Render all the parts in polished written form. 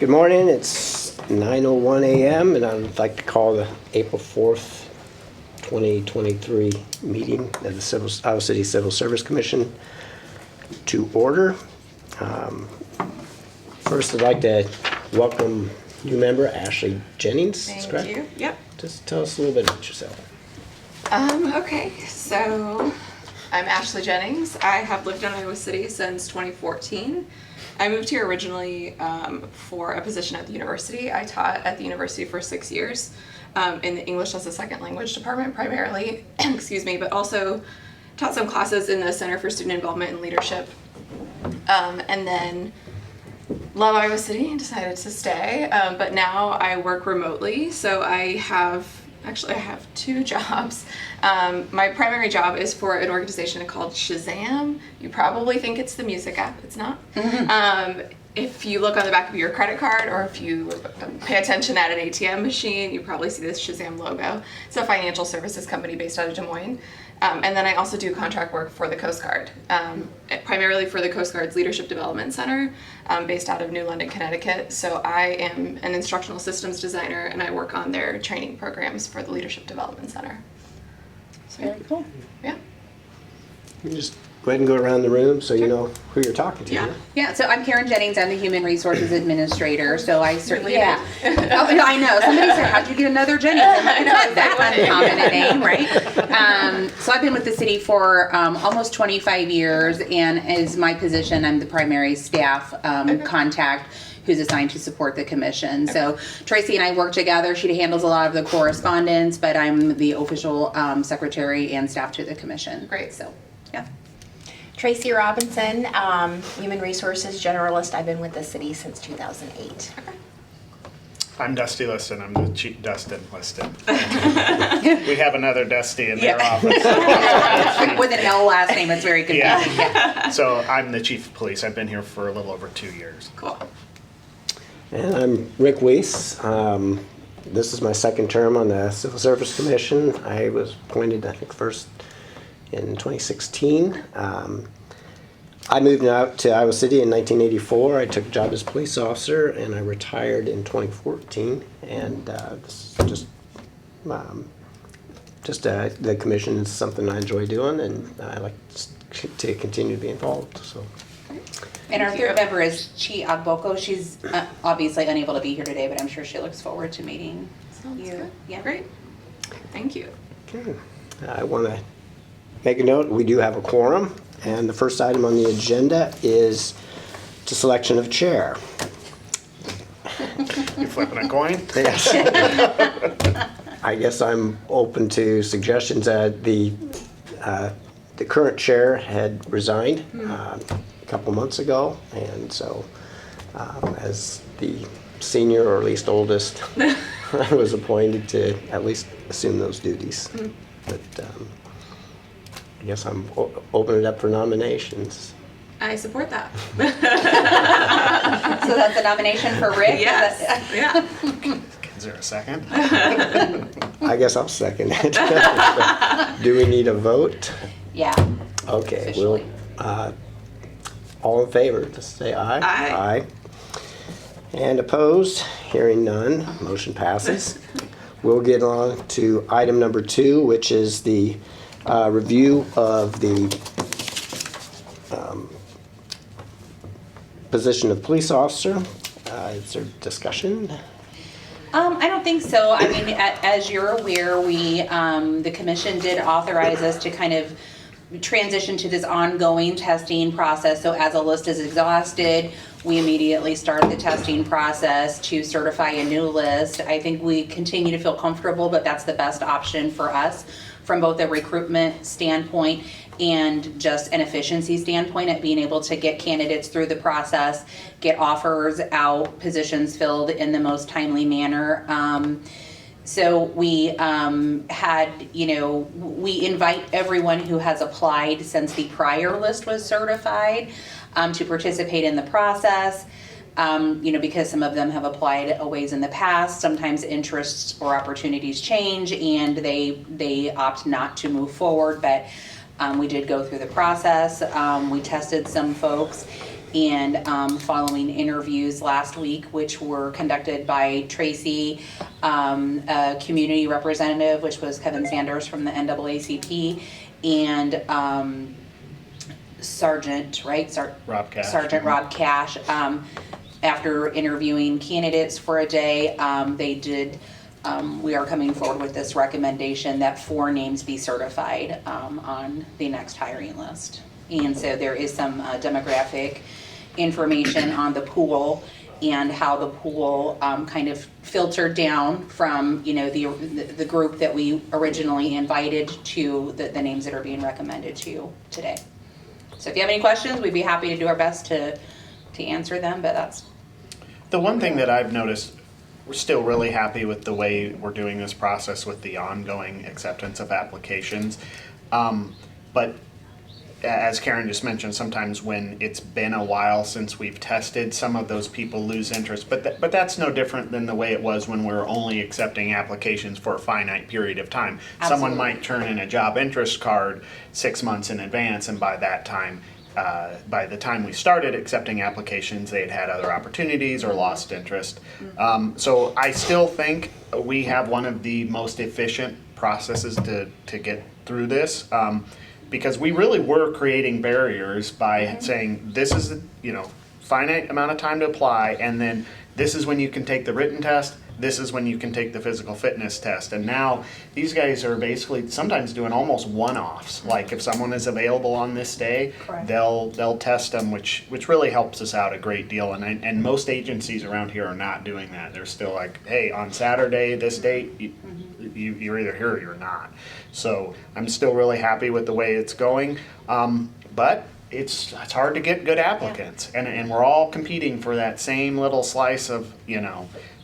Good morning. It's 9:01 a.m. and I'd like to call the April 4th, 2023 meeting of the Iowa City Civil Service Commission to order. First, I'd like to welcome new member Ashley Jennings. Thank you. Yep. Just tell us a little bit about yourself. Okay, so I'm Ashley Jennings. I have lived in Iowa City since 2014. I moved here originally for a position at the university. I taught at the university for 6 years in the English as a Second Language department primarily, excuse me, but also taught some classes in the Center for Student Involvement and Leadership. And then love Iowa City and decided to stay, but now I work remotely, so I have two jobs. My primary job is for an organization called Shazam. You probably think it's the music app. It's not. If you look on the back of your credit card or if you pay attention at an ATM machine, you probably see this Shazam logo. It's a financial services company based out of Des Moines. And then I also do contract work for the Coast Guard, primarily for the Coast Guard's Leadership Development Center, based out of New London, Connecticut. So I am an instructional systems designer and I work on their training programs for the Leadership Development Center. So, Very cool. Yeah. You can just go ahead and go around the room so you know who you're talking to. Yeah. Yeah, so I'm Karen Jennings. I'm the Human Resources Administrator. So I certainly, Related. Oh, I know. Somebody said, how'd you get another Jennings? I'm like, it's not that uncommon a name, right? So I've been with the city for almost 25 years, and as my position, I'm the primary staff contact who's assigned to support the commission. So Tracy and I work together. She handles a lot of the correspondence, but I'm the official secretary and staff to the commission. Great. So, yeah. Tracy Robinson, Human Resources Generalist. I've been with the city since 2008. I'm Dusty Liston. I'm the chief. Dustin Liston. We have another Dusty in their office. With an L last name, it's very confusing. Yeah. So I'm the chief of police. I've been here for a little over 2 years. Cool. And I'm Rick Weiss. This is my second term on the Civil Service Commission. I was appointed, I think, first in 2016. I moved out to Iowa City in 1984. I took a job as a police officer, and I retired in 2014. And this is the commission is something I enjoy doing, and I like to continue to be involved. So. And our third member is Chi Agboko. She's obviously unable to be here today, but I'm sure she looks forward to meeting Sounds you. good. Yeah. Great. Thank you. Okay. I want to make a note, we do have a quorum, and the first item on the agenda is the selection of chair. You flipping a coin? Yes. I guess I'm open to suggestions. The current chair had resigned a couple months ago, and so as the senior, or at least oldest, I was appointed to at least assume those duties. But I guess I'm opening it up for nominations. I support that. So that's a nomination for Rick? Yes. Yeah. Is there a second? I guess I'll second it. Do we need a vote? Yeah. Okay, Officially. all in favor, just say aye. Aye. Aye. And opposed? Hearing none, motion passes. We'll get on to item number 2, which is the review of the position of police officer. Is there discussion? I don't think so. I mean, as you're aware, the commission did authorize us to kind of transition to this ongoing testing process. So as a list is exhausted, we immediately start the testing process to certify a new list. I think we continue to feel comfortable, but that's the best option for us from both a recruitment standpoint and just an efficiency standpoint at being able to get candidates through the process, get offers out, positions filled in the most timely manner. So we we invite everyone who has applied since the prior list was certified to participate in the process. Because some of them have applied a ways in the past, sometimes interests or opportunities change and they opt not to move forward, but we did go through the process. We tested some folks And following interviews last week, which were conducted by Tracy, a community representative, which was Kevin Sanders from the NAACP, and Sergeant, right? Rob Cash. Sergeant Rob Cash. After interviewing candidates for a day, we are coming forward with this recommendation that 4 names be certified on the next hiring list. And so there is some demographic information on the pool and how the pool kind of filtered down from, the group that we originally invited to the names that are being recommended to you today. So if you have any questions, we'd be happy to do our best to answer them, but that's... The one thing that I've noticed, we're still really happy with the way we're doing this process with the ongoing acceptance of applications. But as Karen just mentioned, sometimes when it's been a while since we've tested, some of those people lose interest. But that's no different than the way it was when we were only accepting applications for a finite period of time. Absolutely. Someone might turn in a job interest card 6 months in advance, and by that time, by the time we started accepting applications, they had other opportunities or lost interest. So I still think we have one of the most efficient processes to get through this. Because we really were creating barriers by saying this is finite amount of time to apply, and then this is when you can take the written test, this is when you can take the physical fitness test. And now these guys are basically sometimes doing almost one-offs. Like if someone is available on this day, Correct. they'll test them, which really helps us out a great deal. And most agencies around here are not doing that. They're still like, hey, on Saturday, this date, you're either here or you're not. So I'm still really happy with the way it's going, but it's hard to get good applicants, and we're all competing for that same little slice of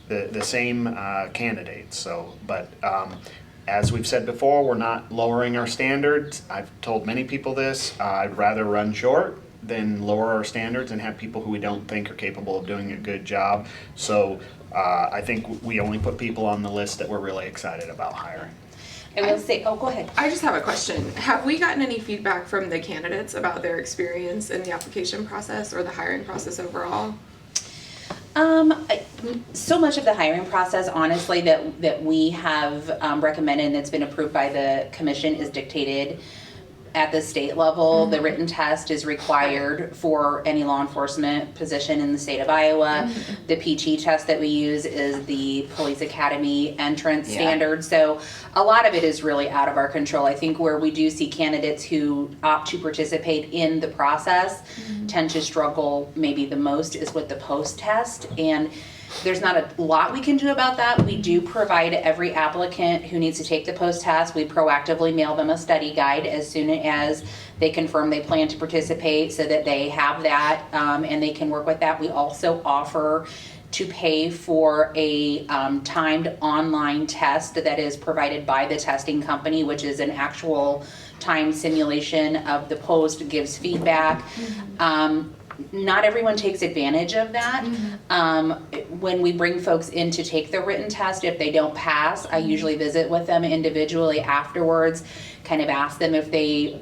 the same candidates. So, but as we've said before, we're not lowering our standards. I've told many people this. I'd rather run short than lower our standards and have people who we don't think are capable of doing a good job. So I think we only put people on the list that we're really excited about hiring. I will say, go ahead. I just have a question. Have we gotten any feedback from the candidates about their experience in the application process or the hiring process overall? So much of the hiring process, honestly, that we have recommended and that's been approved by the commission is dictated at the state level. The written test is required for any law enforcement position in the state of Iowa. The PT test that we use is the police academy entrance standard. So a lot of it is really out of our control. I think where we do see candidates who opt to participate in the process tend to struggle maybe the most is with the post test. And there's not a lot we can do about that. We do provide every applicant who needs to take the post test, we proactively mail them a study guide as soon as they confirm they plan to participate so that they have that and they can work with that. We also offer to pay for a timed online test that is provided by the testing company, which is an actual time simulation of the post, gives feedback. Not everyone takes advantage of that. When we bring folks in to take the written test, if they don't pass, I usually visit with them individually afterwards, kind of ask them if they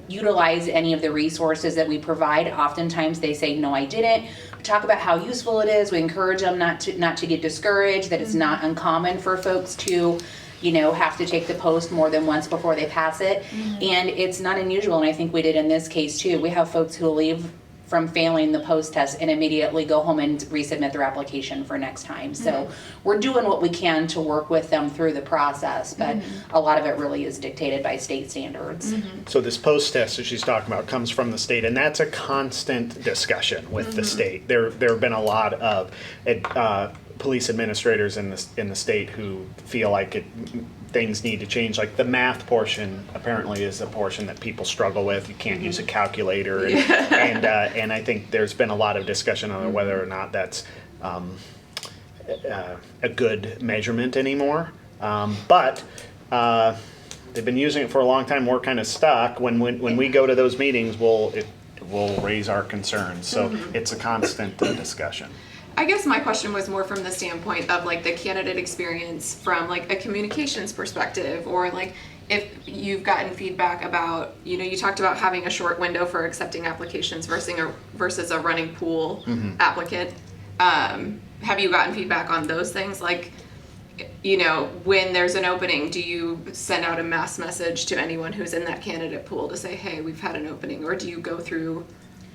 utilize any of the resources that we provide. Oftentimes they say, no, I didn't. We talk about how useful it is. We encourage them not to get discouraged, that it's not uncommon for folks to have to take the post more than once before they pass it. And it's not unusual, and I think we did in this case too. We have folks who leave from failing the post test and immediately go home and resubmit their application for next time. So we're doing what we can to work with them through the process, but a lot of it really is dictated by state standards. So this post test that she's talking about comes from the state, and that's a constant discussion with the state. There have been a lot of police administrators in the state who feel like things need to change. Like the math portion apparently is a portion that people struggle with. You can't use a calculator, and I think there's been a lot of discussion on whether or not that's a good measurement anymore. But they've been using it for a long time. We're kind of stuck. When we go to those meetings, we'll raise our concerns. So it's a constant discussion. I guess my question was more from the standpoint of like the candidate experience from like a communications perspective, or like if you've gotten feedback about, you talked about having a short window for accepting applications versus a running pool applicant. Have you gotten feedback on those things? Like, when there's an opening, do you send out a mass message to anyone who's in that candidate pool to say, hey, we've had an opening? Or do you go through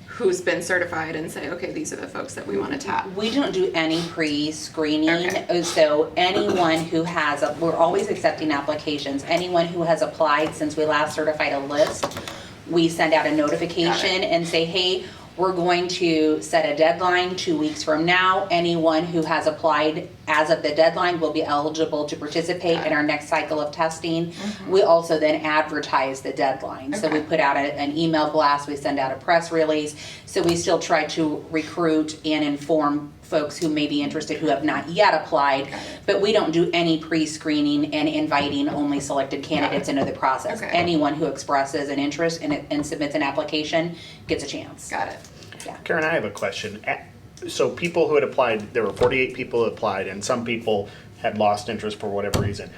who's been certified and say, okay, these are the folks that we want to tap? We don't do any pre-screening, Okay. so anyone who has, we're always accepting applications. Anyone who has applied since we last certified a list, we send out a notification and say, hey, we're going to set a deadline 2 weeks from now. Anyone who has applied as of the deadline will be eligible to participate in our next cycle of testing. We also then advertise the deadline. So we Okay. put out an email blast, we send out a press release. So we still try to recruit and inform folks who may be interested who have not yet applied. Got it. But we don't do any pre-screening and inviting only selected candidates into the process. Okay. Anyone who expresses an interest and submits an application gets a chance. Got it. Yeah. Karen, I have a question. So people who had applied, there were 48 people who applied, and some people had lost interest for whatever reason.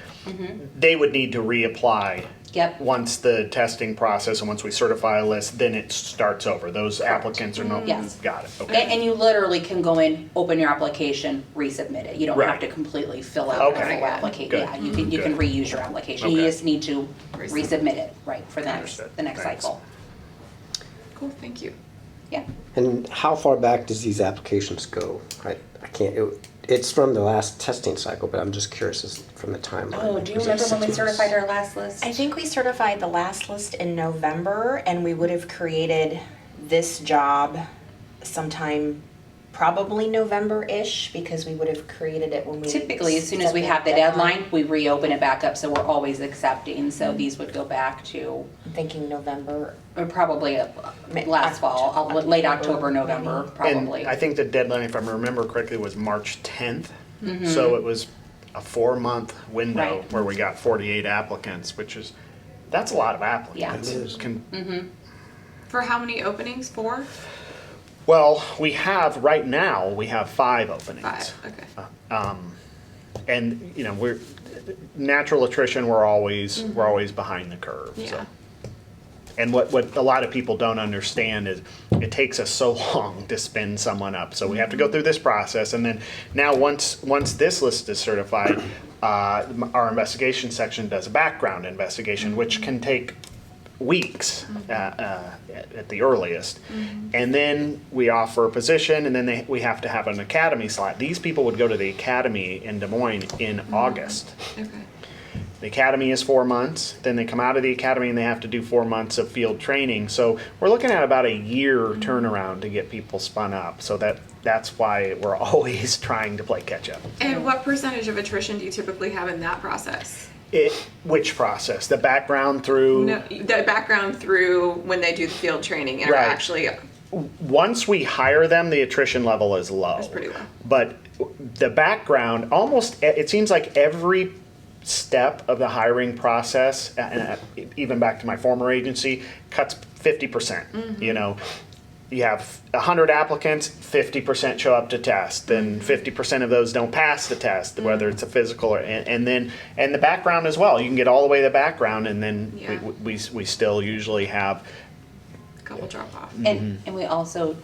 They would need to reapply. Yep. Once the testing process and once we certify a list, then it starts over. Those applicants are no. Yes. Got it. Okay. And you literally can go in, open your application, resubmit it. You don't have Right. to completely fill out the Okay. full application. Good. Yeah, you can Good. reuse your application. You Okay. just need to resubmit it, right, for the Understood. next Thanks. cycle. Cool, thank you. Yeah. And how far back does these applications go? I can't, it's from the last testing cycle, but I'm just curious from the timeline. Oh, do you Was it remember when we 6 months? certified our last list? I think we certified the last list in November, and we would have created this job sometime probably November-ish, because we would have created it when we. Typically, as soon as set we have the deadline, we reopen it back up, so we're always accepting. So these would go back to I'm thinking November. probably last fall, late October, November, probably. And I think the deadline, if I remember correctly, was March 10th. So it was a 4-month window Right. where we got 48 applicants, that's a lot of applicants. Yeah. It is. For how many openings? 4? Well, right now, we have 5 openings. 5, okay. And, we're, natural attrition, we're always behind the curve, so. Yeah. And what a lot of people don't understand is it takes us so long to spin someone up. So we have to go through this process, and then now once this list is certified, our investigation section does a background investigation, which can take weeks at the earliest. And then we offer a position, and then we have to have an academy slot. These people would go to the academy in Des Moines in August. Okay. The academy is 4 months, then they come out of the academy and they have to do 4 months of field training. So we're looking at about a year turnaround to get people spun up. So that's why we're always trying to play catch up. And what percentage of attrition do you typically have in that process? Which process? The background through? No, the background through when they do the field training and are Right. actually, Once we hire them, the attrition level is low. It's pretty low. But the background, it seems like every step of the hiring process, and even back to my former agency, cuts 50%. You have 100 applicants, 50% show up to test, then 50% of those don't pass the test, whether it's a physical and the background as well. You can get all the way to the background, and then Yeah. we still usually have. a couple drop off. And we also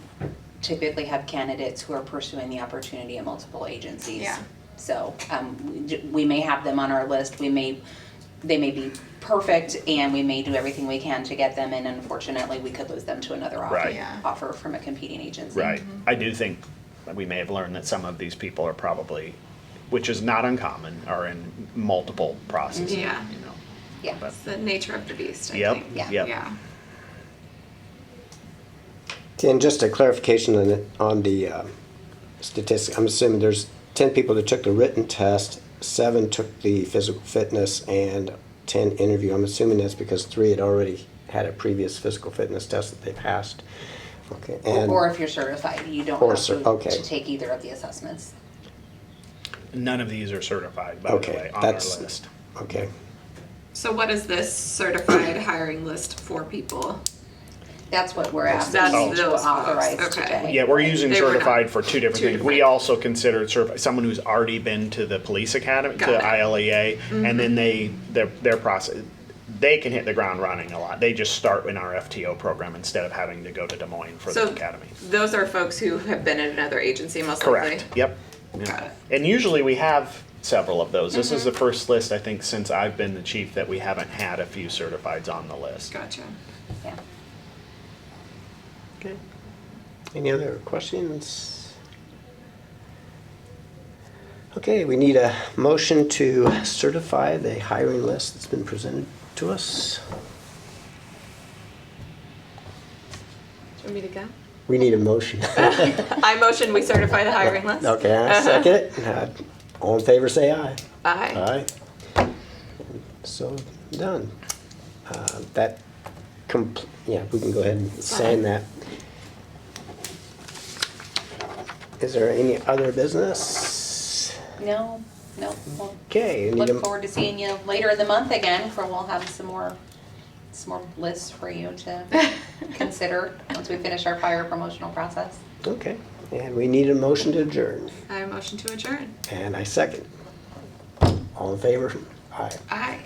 typically have candidates who are pursuing the opportunity at multiple agencies. Yeah. So we may have them on our list, they may be perfect, and we may do everything we can to get them, and unfortunately, we could lose them to another Right. Yeah. offer from a competing agency. Right. I do think that we may have learned that some of these people are probably, which is not uncommon, are in multiple processes. Yeah. Yeah. But- It's the nature of the beast, I Yep, think. Yeah. yep. Yeah. And just a clarification on the statistics, I'm assuming there's 10 people that took the written test, 7 took the physical fitness, and 10 interview. I'm assuming that's because 3 had already had a previous physical fitness test that they passed. Okay. And Or if you're certified, you don't Or have okay. to take either of the assessments. None of these are certified, by the Okay, way, on our that's- list. okay. So what is this certified hiring list for people? That's what we're asking That's you to those authorize folks, okay. today. Yeah, we're using They were not- certified for 2 different two things. We different- also consider certified, someone who's already been to the police academy, Got to it. ILEA, and then their process. they can hit the ground running a lot. They just start in our FTO program instead of having to go to Des Moines for So the academy. those are folks who have been at another agency most likely? Correct. Yep. Got Yep. it. And usually we have several of those. This is the first list, I think, since I've been the chief that we haven't had a few certifieds on the list. Gotcha. Yeah. Okay. Any other questions? Okay, we need a motion to certify the hiring list that's been presented to us. Do you want me to go? We need a motion. I motion we certify the hiring list. Okay, I second it. All in favor, say aye. Aye. Aye. So, done. That, yeah, we can go ahead and sign that. Is there any other business? No, we'll Okay. need look a- forward to seeing you later in the month again, for we'll have some more lists for you to consider once we finish our fire promotional process. Okay, and we need a motion to adjourn, I motion to adjourn. and I second. All in favor? Aye. Aye.